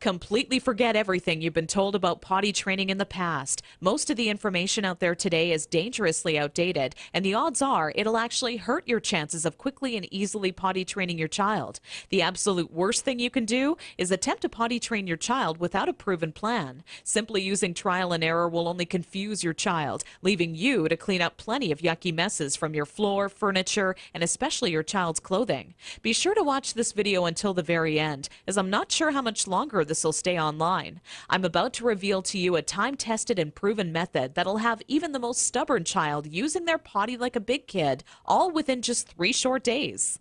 Completely forget everything you've been told about potty training in the past. Most of the information out there today is dangerously outdated, and the odds are it'll actually hurt your chances of quickly and easily potty training your child. The absolute worst thing you can do is attempt to potty train your child without a proven plan. Simply using trial and error will only confuse your child, leaving you to clean up plenty of yucky messes from your floor, furniture, and especially your child's clothing. Be sure to watch this video until the very end, as I'm not sure how much longer this will stay online. I'm about to reveal to you a time-tested and proven method that'll have even the most stubborn child using their potty like a big kid, all within just 3 short days.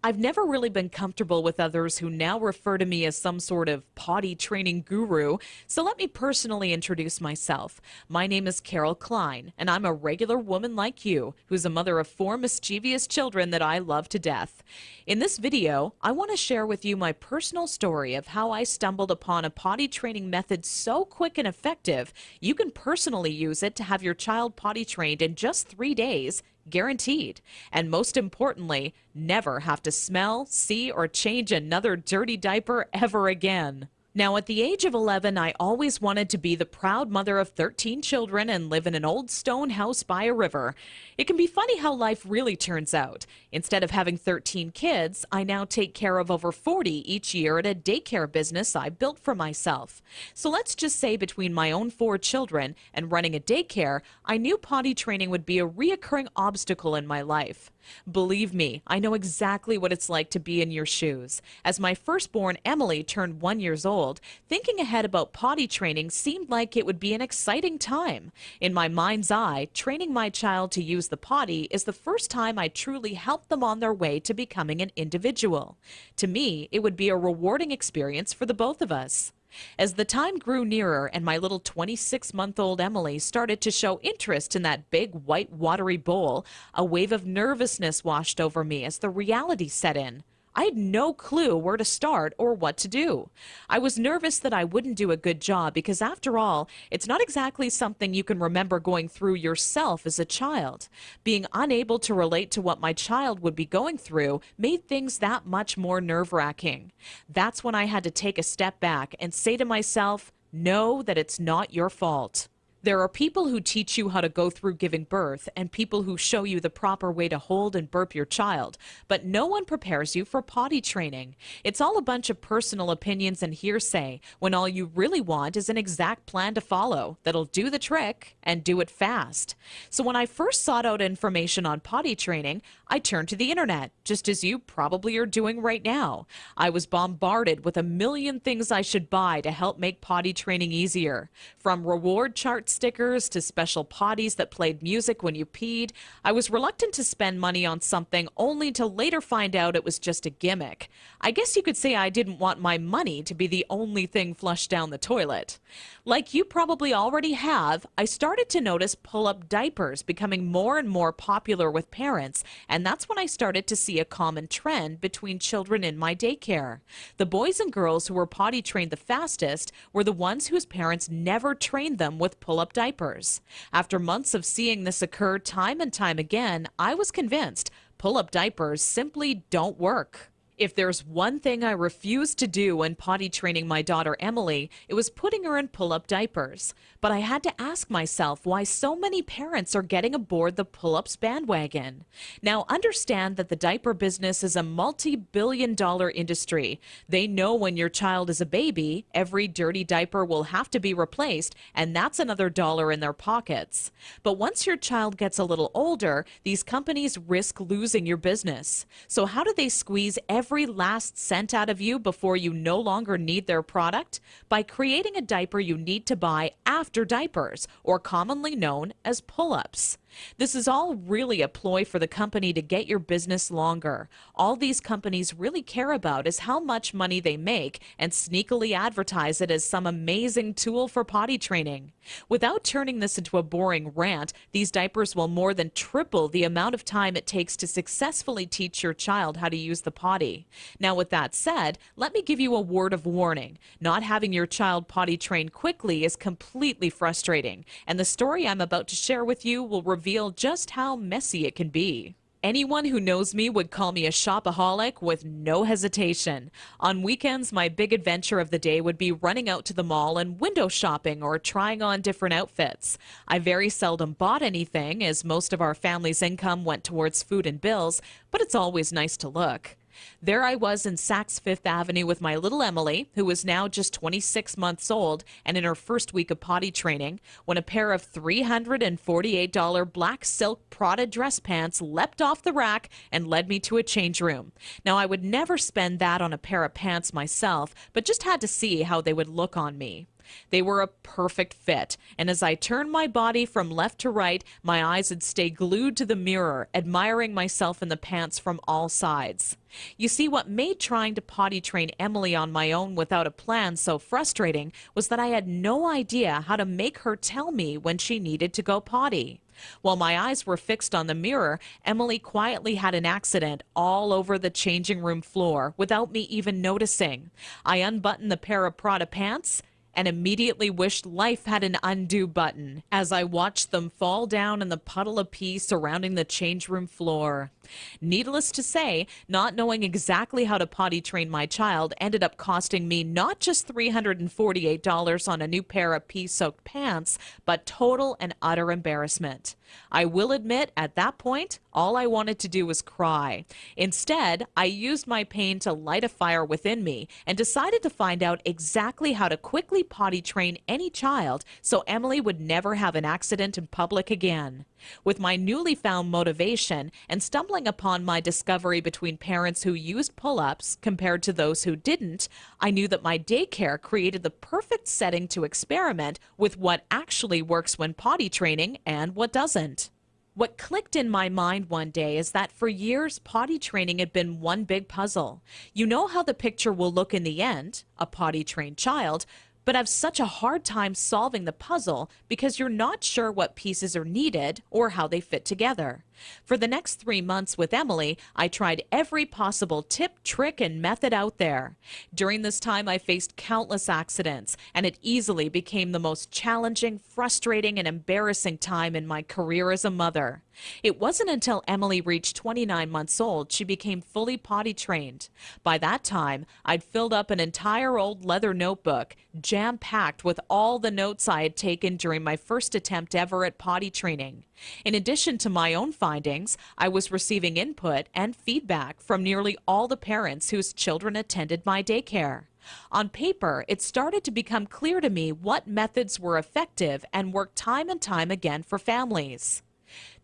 I've never really been comfortable with others who now refer to me as some sort of potty training guru, so let me personally introduce myself. My name is Cline, and I'm a regular woman like you, who's a mother of 4 mischievous children that I love to death. In this video, I want to share with you my personal story of how I stumbled upon a potty training method so quick and effective, you can personally use it to have your child potty trained in just 3 days, guaranteed. And most importantly, never have to smell, see, or change another dirty diaper ever again. Now, at the age of 11, I always wanted to be the proud mother of 13 children and live in an old stone house by a river. It can be funny how life really turns out. Instead of having 13 kids, I now take care of over 40 each year at a daycare business I built for myself. So let's just say between my own 4 children and running a daycare, I knew potty training would be a reoccurring obstacle in my life. Believe me, I know exactly what it's like to be in your shoes. As my firstborn Emily turned 1 year old, thinking ahead about potty training seemed like it would be an exciting time. In my mind's eye, training my child to use the potty is the first time I truly helped them on their way to becoming an individual. To me, it would be a rewarding experience for the both of us. As the time grew nearer and my little 26-month-old Emily started to show interest in that big white watery bowl, a wave of nervousness washed over me as the reality set in. I had no clue where to start or what to do. I was nervous that I wouldn't do a good job because, after all, it's not exactly something you can remember going through yourself as a child. Being unable to relate to what my child would be going through made things that much more nerve-wracking. That's when I had to take a step back and say to myself, know that it's not your fault. There are people who teach you how to go through giving birth and people who show you the proper way to hold and burp your child, but no one prepares you for potty training. It's all a bunch of personal opinions and hearsay when all you really want is an exact plan to follow that'll do the trick and do it fast. So when I first sought out information on potty training, I turned to the internet, just as you probably are doing right now. I was bombarded with a million things I should buy to help make potty training easier. From reward charts stickers to special potties that played music when you peed, I was reluctant to spend money on something only to later find out it was just a gimmick. I guess you could say I didn't want my money to be the only thing flushed down the toilet. Like you probably already have, I started to notice pull-up diapers becoming more and more popular with parents, and that's when I started to see a common trend between children in my daycare. The boys and girls who were potty trained the fastest were the ones whose parents never trained them with pull-up diapers. After months of seeing this occur time and time again, I was convinced pull-up diapers simply don't work. If there's one thing I refused to do when potty training my daughter Emily, it was putting her in pull-up diapers. But I had to ask myself why so many parents are getting aboard the pull-ups bandwagon. Now, understand that the diaper business is a multi-billion-dollar industry. They know when your child is a baby, every dirty diaper will have to be replaced, and that's another dollar in their pockets. But once your child gets a little older, these companies risk losing your business. So how do they squeeze every last cent out of you before you no longer need their product? By creating a diaper you need to buy after diapers, or commonly known as pull-ups. This is all really a ploy for the company to get your business longer. All these companies really care about is how much money they make and sneakily advertise it as some amazing tool for potty training. Without turning this into a boring rant, these diapers will more than triple the amount of time it takes to successfully teach your child how to use the potty. Now, with that said, let me give you a word of warning. Not having your child potty trained quickly is completely frustrating, and the story I'm about to share with you will reveal just how messy it can be. Anyone who knows me would call me a shopaholic with no hesitation. On weekends, my big adventure of the day would be running out to the mall and window shopping or trying on different outfits. I very seldom bought anything, as most of our family's income went towards food and bills, but it's always nice to look. There I was in Saks Fifth Avenue with my little Emily, who was now just 26 months old and in her first week of potty training, when a pair of $348 black silk Prada dress pants leapt off the rack and led me to a change room. Now, I would never spend that on a pair of pants myself, but just had to see how they would look on me. They were a perfect fit, and as I turned my body from left to right, my eyes would stay glued to the mirror, admiring myself in the pants from all sides. You see, what made trying to potty train Emily on my own without a plan so frustrating was that I had no idea how to make her tell me when she needed to go potty. While my eyes were fixed on the mirror, Emily quietly had an accident all over the changing room floor without me even noticing. I unbuttoned the pair of Prada pants and immediately wished life had an undo button as I watched them fall down in the puddle of pee surrounding the change room floor. Needless to say, not knowing exactly how to potty train my child ended up costing me not just $348 on a new pair of pee-soaked pants, but total and utter embarrassment. I will admit, at that point, all I wanted to do was cry. Instead, I used my pain to light a fire within me and decided to find out exactly how to quickly potty train any child so Emily would never have an accident in public again. With my newly found motivation and stumbling upon my discovery between parents who used pull-ups compared to those who didn't, I knew that my daycare created the perfect setting to experiment with what actually works when potty training and what doesn't. What clicked in my mind one day is that for years, potty training had been one big puzzle. You know how the picture will look in the end, a potty-trained child, but have such a hard time solving the puzzle because you're not sure what pieces are needed or how they fit together. For the next 3 months with Emily, I tried every possible tip, trick, and method out there. During this time, I faced countless accidents, and it easily became the most challenging, frustrating, and embarrassing time in my career as a mother. It wasn't until Emily reached 29 months old she became fully potty trained. By that time, I'd filled up an entire old leather notebook, jam-packed with all the notes I had taken during my first attempt ever at potty training. In addition to my own findings, I was receiving input and feedback from nearly all the parents whose children attended my daycare. On paper, it started to become clear to me what methods were effective and worked time and time again for families.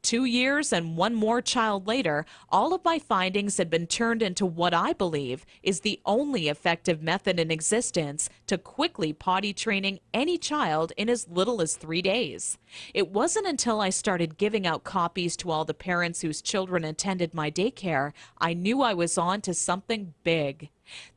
2 years and one more child later, all of my findings had been turned into what I believe is the only effective method in existence to quickly potty training any child in as little as 3 days. It wasn't until I started giving out copies to all the parents whose children attended my daycare I knew I was on to something big.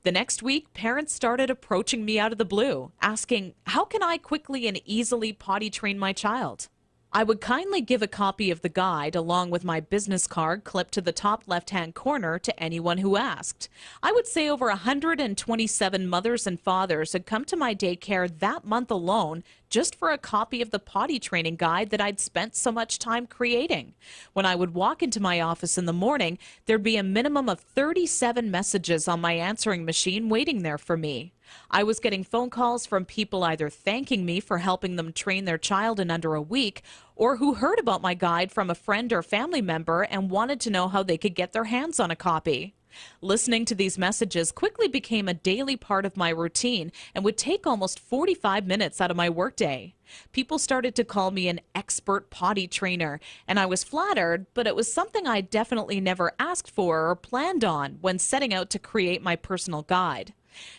The next week, parents started approaching me out of the blue, asking, how can I quickly and easily potty train my child? I would kindly give a copy of the guide along with my business card clipped to the top left-hand corner to anyone who asked. I would say over 127 mothers and fathers had come to my daycare that month alone just for a copy of the potty training guide that I'd spent so much time creating. When I would walk into my office in the morning, there'd be a minimum of 37 messages on my answering machine waiting there for me. I was getting phone calls from people either thanking me for helping them train their child in under a week or who heard about my guide from a friend or family member and wanted to know how they could get their hands on a copy. Listening to these messages quickly became a daily part of my routine and would take almost 45 minutes out of my workday. People started to call me an expert potty trainer, and I was flattered, but it was something I definitely never asked for or planned on when setting out to create my personal guide.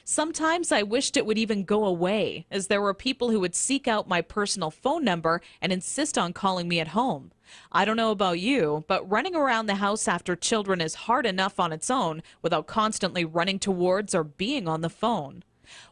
Sometimes I wished it would even go away, as there were people who would seek out my personal phone number and insist on calling me at home. I don't know about you, but running around the house after children is hard enough on its own without constantly running towards or being on the phone.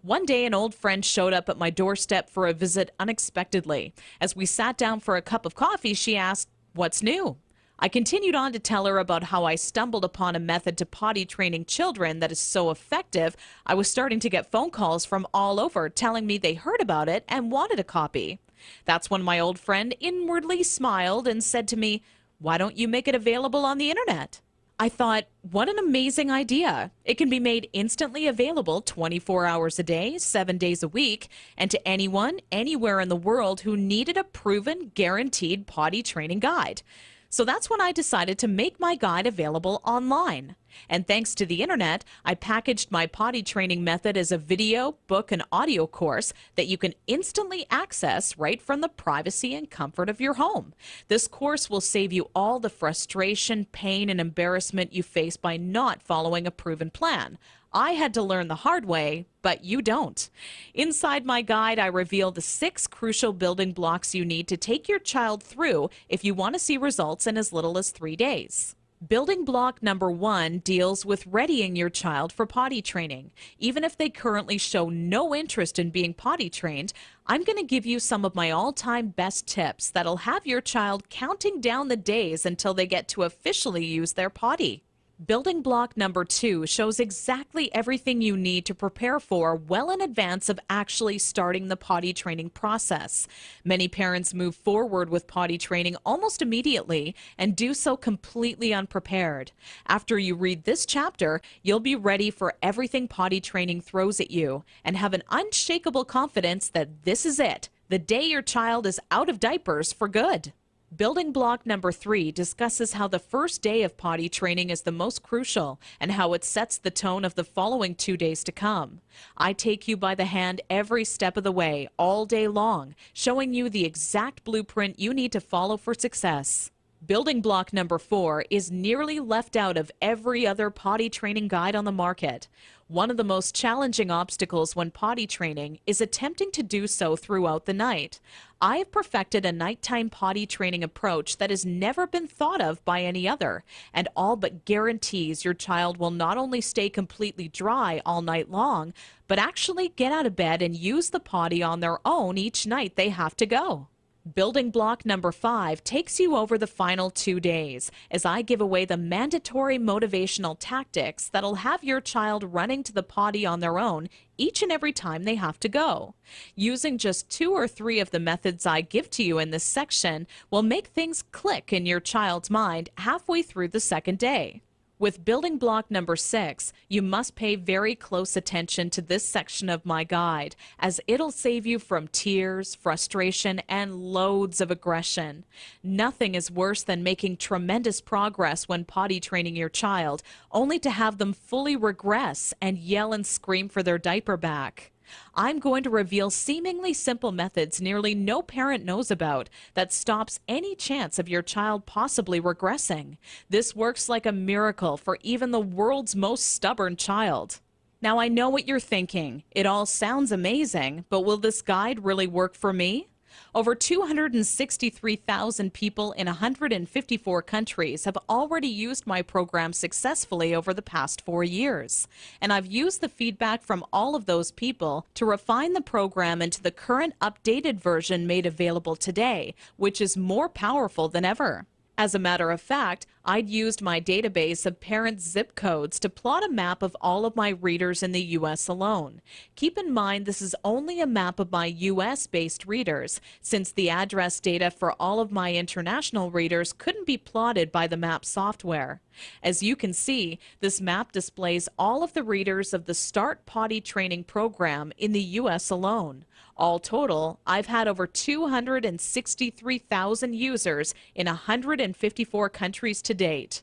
One day, an old friend showed up at my doorstep for a visit unexpectedly. As we sat down for a cup of coffee, she asked, "What's new?" I continued on to tell her about how I stumbled upon a method to potty training children that is so effective, I was starting to get phone calls from all over telling me they heard about it and wanted a copy. That's when my old friend inwardly smiled and said to me, Why don't you make it available on the internet? I thought, what an amazing idea. It can be made instantly available 24 hours a day, 7 days a week, and to anyone, anywhere in the world who needed a proven, guaranteed potty training guide. So that's when I decided to make my guide available online. And thanks to the internet, I packaged my potty training method as a video, book, and audio course that you can instantly access right from the privacy and comfort of your home. This course will save you all the frustration, pain, and embarrassment you face by not following a proven plan. I had to learn the hard way, but you don't. Inside my guide, I reveal the 6 crucial building blocks you need to take your child through if you want to see results in as little as 3 days. Building block number 1 deals with readying your child for potty training. Even if they currently show no interest in being potty trained, I'm going to give you some of my all-time best tips that'll have your child counting down the days until they get to officially use their potty. Building block number 2 shows exactly everything you need to prepare for well in advance of actually starting the potty training process. Many parents move forward with potty training almost immediately and do so completely unprepared. After you read this chapter, you'll be ready for everything potty training throws at you and have an unshakable confidence that this is it, the day your child is out of diapers for good. Building block number 3 discusses how the first day of potty training is the most crucial and how it sets the tone of the following 2 days to come. I take you by the hand every step of the way, all day long, showing you the exact blueprint you need to follow for success. Building block number 4 is nearly left out of every other potty training guide on the market. One of the most challenging obstacles when potty training is attempting to do so throughout the night. I have perfected a nighttime potty training approach that has never been thought of by any other, and all but guarantees your child will not only stay completely dry all night long, but actually get out of bed and use the potty on their own each night they have to go. Building block number 5 takes you over the final 2 days as I give away the mandatory motivational tactics that'll have your child running to the potty on their own each and every time they have to go. Using just 2 or 3 of the methods I give to you in this section will make things click in your child's mind halfway through the second day. With building block number 6, you must pay very close attention to this section of my guide, as it'll save you from tears, frustration, and loads of aggression. Nothing is worse than making tremendous progress when potty training your child, only to have them fully regress and yell and scream for their diaper back. I'm going to reveal seemingly simple methods nearly no parent knows about that stops any chance of your child possibly regressing. This works like a miracle for even the world's most stubborn child. Now I know what you're thinking. It all sounds amazing, but will this guide really work for me? Over 263,000 people in 154 countries have already used my program successfully over the past 4 years. And I've used the feedback from all of those people to refine the program into the current updated version made available today, which is more powerful than ever. As a matter of fact, I'd used my database of parents' zip codes to plot a map of all of my readers in the U.S. alone. Keep in mind this is only a map of my U.S.-based readers, since the address data for all of my international readers couldn't be plotted by the map software. As you can see, this map displays all of the readers of the Start Potty Training program in the U.S. alone. All total, I've had over 263,000 users in 154 countries to date.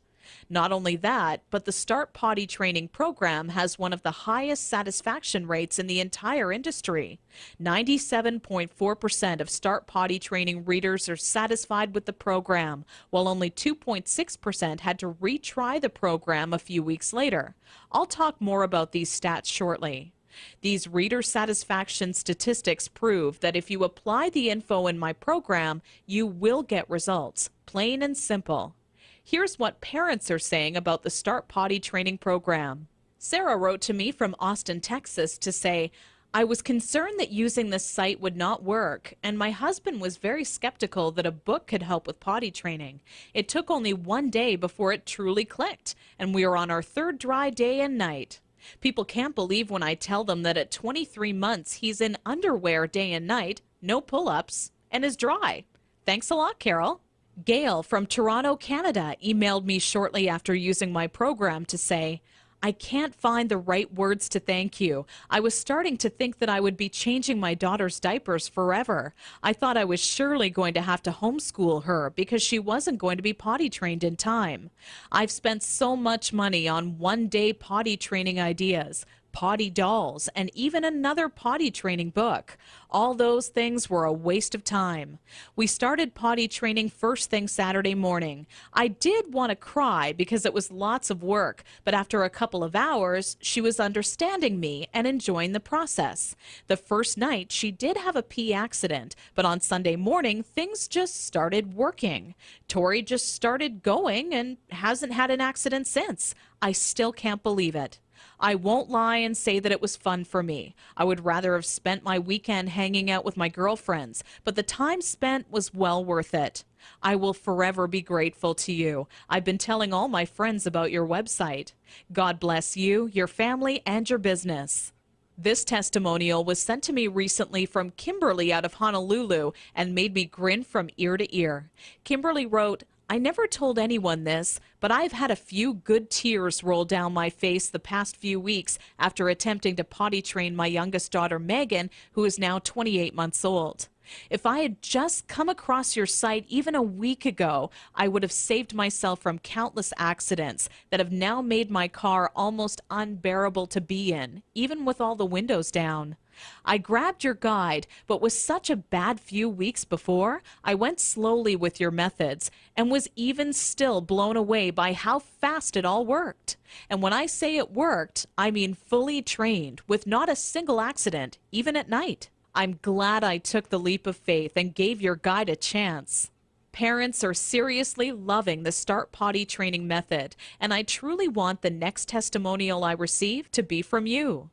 Not only that, but the Start Potty Training program has one of the highest satisfaction rates in the entire industry. 97.4% of Start Potty Training readers are satisfied with the program, while only 2.6% had to retry the program a few weeks later. I'll talk more about these stats shortly. These reader satisfaction statistics prove that if you apply the info in my program, you will get results, plain and simple. Here's what parents are saying about the Start Potty Training program. Sarah wrote to me from Austin, Texas to say, I was concerned that using this site would not work, and my husband was very skeptical that a book could help with potty training. It took only 1 day before it truly clicked, and we are on our 3rd dry day and night. People can't believe when I tell them that at 23 months he's in underwear day and night, no pull-ups, and is dry. Thanks a lot, Carol. Gail from Toronto, Canada emailed me shortly after using my program to say, I can't find the right words to thank you. I was starting to think that I would be changing my daughter's diapers forever. I thought I was surely going to have to homeschool her because she wasn't going to be potty trained in time. I've spent so much money on one-day potty training ideas, potty dolls, and even another potty training book. All those things were a waste of time. We started potty training first thing Saturday morning. I did want to cry because it was lots of work, but after a couple of hours, she was understanding me and enjoying the process. The first night, she did have a pee accident, but on Sunday morning, things just started working. Tori just started going and hasn't had an accident since. I still can't believe it. I won't lie and say that it was fun for me. I would rather have spent my weekend hanging out with my girlfriends, but the time spent was well worth it. I will forever be grateful to you. I've been telling all my friends about your website. God bless you, your family, and your business. This testimonial was sent to me recently from Kimberly out of Honolulu and made me grin from ear to ear. Kimberly wrote, I never told anyone this, but I've had a few good tears roll down my face the past few weeks after attempting to potty train my youngest daughter, Megan, who is now 28 months old. If I had just come across your site even a week ago, I would have saved myself from countless accidents that have now made my car almost unbearable to be in, even with all the windows down. I grabbed your guide, but with such a bad few weeks before, I went slowly with your methods and was even still blown away by how fast it all worked. And when I say it worked, I mean fully trained with not a single accident, even at night. I'm glad I took the leap of faith and gave your guide a chance. Parents are seriously loving the Start Potty Training method, and I truly want the next testimonial I receive to be from you.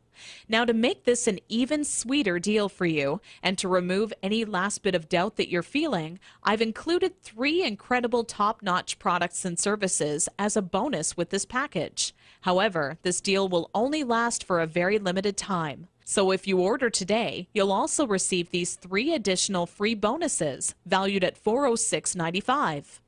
Now, to make this an even sweeter deal for you and to remove any last bit of doubt that you're feeling, I've included 3 incredible top-notch products and services as a bonus with this package. However, this deal will only last for a very limited time. So if you order today, you'll also receive these 3 additional free bonuses valued at $406.95.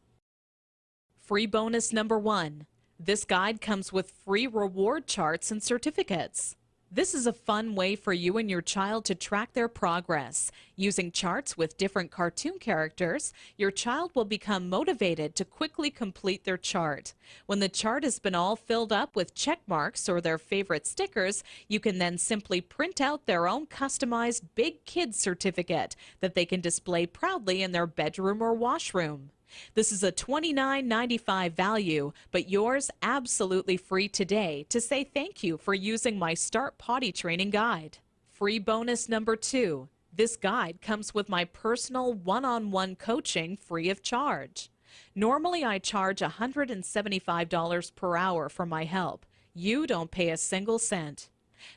Free bonus number 1. This guide comes with free reward charts and certificates. This is a fun way for you and your child to track their progress. Using charts with different cartoon characters, your child will become motivated to quickly complete their chart. When the chart has been all filled up with check marks or their favorite stickers, you can then simply print out their own customized Big Kids certificate that they can display proudly in their bedroom or washroom. This is a $29.95 value, but yours absolutely free today to say thank you for using my Start Potty Training guide. Free bonus number 2. This guide comes with my personal one-on-one coaching free of charge. Normally I charge $175 per hour for my help. You don't pay a single cent.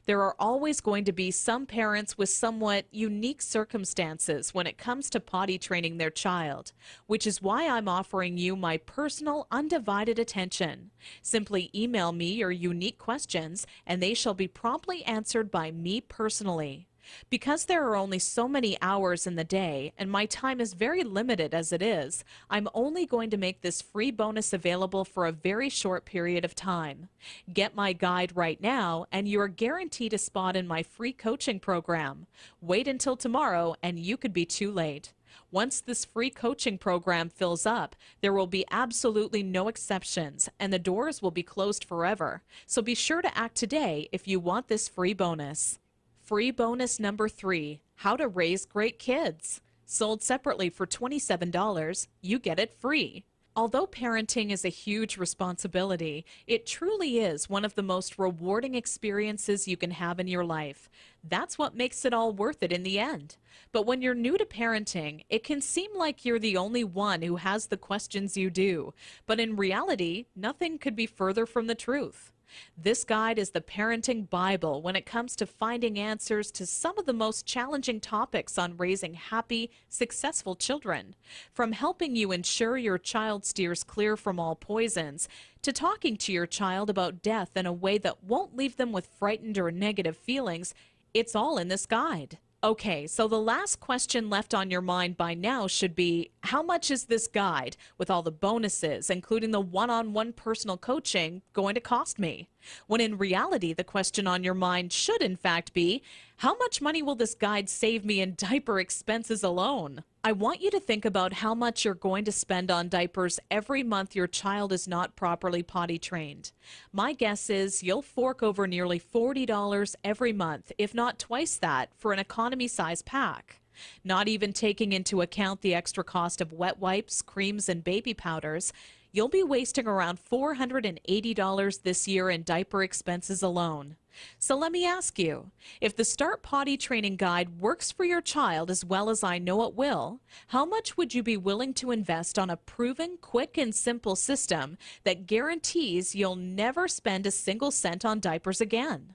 There are always going to be some parents with somewhat unique circumstances when it comes to potty training their child, which is why I'm offering you my personal undivided attention. Simply email me your unique questions and they shall be promptly answered by me personally. Because there are only so many hours in the day and my time is very limited as it is, I'm only going to make this free bonus available for a very short period of time. Get my guide right now and you are guaranteed a spot in my free coaching program. Wait until tomorrow and you could be too late. Once this free coaching program fills up, there will be absolutely no exceptions and the doors will be closed forever. So be sure to act today if you want this free bonus. Free bonus number 3, How to Raise Great Kids. Sold separately for $27, you get it free. Although parenting is a huge responsibility, it truly is one of the most rewarding experiences you can have in your life. That's what makes it all worth it in the end. But when you're new to parenting, it can seem like you're the only one who has the questions you do. But in reality, nothing could be further from the truth. This guide is the parenting Bible when it comes to finding answers to some of the most challenging topics on raising happy, successful children. From helping you ensure your child steers clear from all poisons, to talking to your child about death in a way that won't leave them with frightened or negative feelings, it's all in this guide. Okay, so the last question left on your mind by now should be, how much is this guide, with all the bonuses, including the one-on-one personal coaching, going to cost me? When in reality, the question on your mind should in fact be, how much money will this guide save me in diaper expenses alone? I want you to think about how much you're going to spend on diapers every month your child is not properly potty trained. My guess is you'll fork over nearly $40 every month, if not twice that, for an economy size pack. Not even taking into account the extra cost of wet wipes, creams, and baby powders, you'll be wasting around $480 this year in diaper expenses alone. So let me ask you, if the Start Potty Training Guide works for your child as well as I know it will, how much would you be willing to invest on a proven, quick, and simple system that guarantees you'll never spend a single cent on diapers again?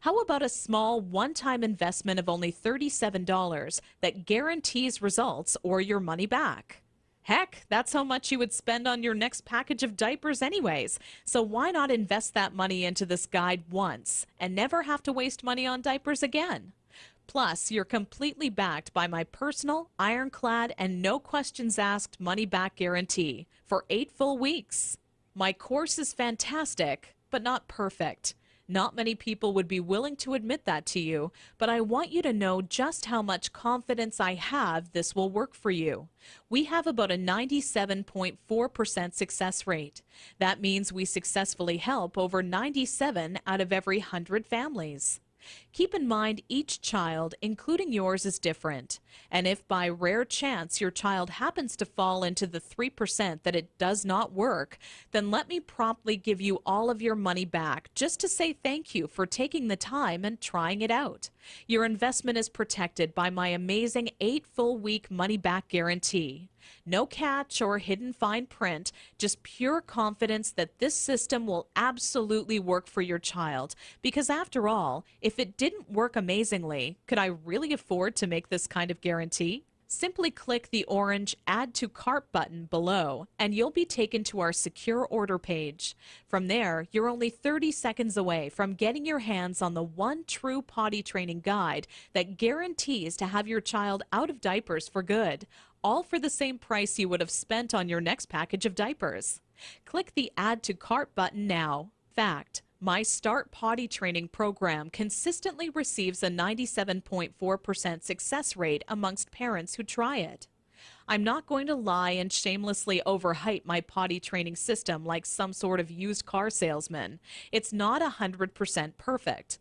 How about a small one-time investment of only $37 that guarantees results or your money back? Heck, that's how much you would spend on your next package of diapers anyways. So why not invest that money into this guide once and never have to waste money on diapers again? Plus, you're completely backed by my personal, ironclad, and no questions asked money back guarantee for 8 full weeks. My course is fantastic, but not perfect. Not many people would be willing to admit that to you, but I want you to know just how much confidence I have this will work for you. We have about a 97.4% success rate. That means we successfully help over 97 out of every 100 families. Keep in mind each child, including yours, is different. And if by rare chance your child happens to fall into the 3% that it does not work, then let me promptly give you all of your money back just to say thank you for taking the time and trying it out. Your investment is protected by my amazing 8 full week money back guarantee. No catch or hidden fine print, just pure confidence that this system will absolutely work for your child. Because after all, if it didn't work amazingly, could I really afford to make this kind of guarantee? Simply click the orange Add to Cart button below and you'll be taken to our secure order page. From there, you're only 30 seconds away from getting your hands on the one true potty training guide that guarantees to have your child out of diapers for good, all for the same price you would have spent on your next package of diapers. Click the Add to Cart button now. Fact: my Start Potty Training program consistently receives a 97.4% success rate amongst parents who try it. I'm not going to lie and shamelessly overhype my potty training system like some sort of used car salesman. It's not 100% perfect,